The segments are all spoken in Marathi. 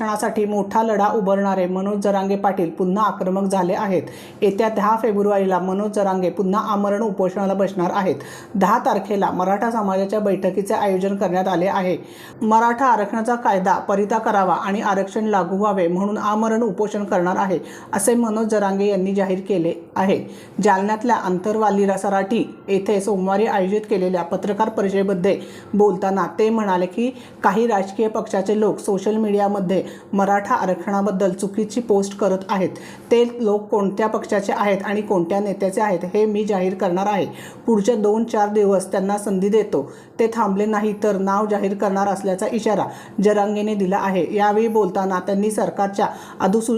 आरक्षणासाठी मोठा लढा उभारणारे मनोज जरांगे पाटील पुन्हा आक्रमक झाले आहेत। येत्या 10 फेब्रुवारीला मनोज जरांगे पुन्हा आमरण उपोषणाला बसणार आहेत। 10 तारखेला मराठा समाजाच्या बैठकीचे आयोजन करण्यात आले आहे। मराठा आरक्षणाचा कायदा परिता करावा आणि आरक्षण लागू व्हावे म्हणून आमरण उपोषण करणार आहे, असे मनोज जरांगे यांनी जाहीर केले आहे। जालन्यातल्या अंतरवाली सराठी येथे सोमवारी आयोजित केलेल्या पत्रकार परिषदेमध्ये बोलताना ते म्हणाले की काही राजकीय पक्षाचे लोक सोशल मीडियामध्ये मराठा आरक्षणाबद्दल चुकीची पोस्ट करत आहेत। ते लोक कोणत्या पक्षाचे आहेत आणि कोणत्या नेत्याचे आहेत हे मी जाहीर करणार आहे। पुढचे 2-4 दिवस त्यांना संधी देतो। ते थांबले नाही तर नाव जाहीर करणार असल्याचा इशारा जरांगेने दिला आहे। यावेळी बोलताना त्यांनी सरकारच्या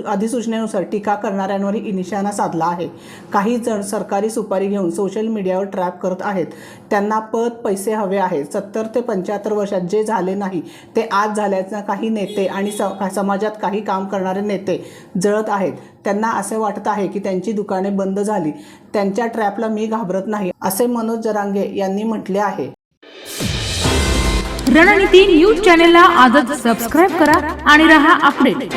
अधिसूचनेनुसार टीका करणाऱ्यांवर निशाणा साधला आहे। काही जण सरकारी सुपारी घेऊन सोशल मीडियावर ट्रॅप करत आहेत। त्यांना पद पैसे हवे आहेत। 70 ते 75 वर्षात जे झाले नाही ते आज झाल्याचं काही नेते आणि समाजात काही काम करणारे नेते जळत आहेत। त्यांना असे वाटत आहे की त्यांची दुकाने बंद झाली। त्यांच्या ट्रॅपला मी घाबरत नाही, असे मनोज जरांगे यांनी म्हटले आहे। रणनीती न्यूज चॅनेलला आजच सबस्क्राइब करा आणि रहा अपडेट।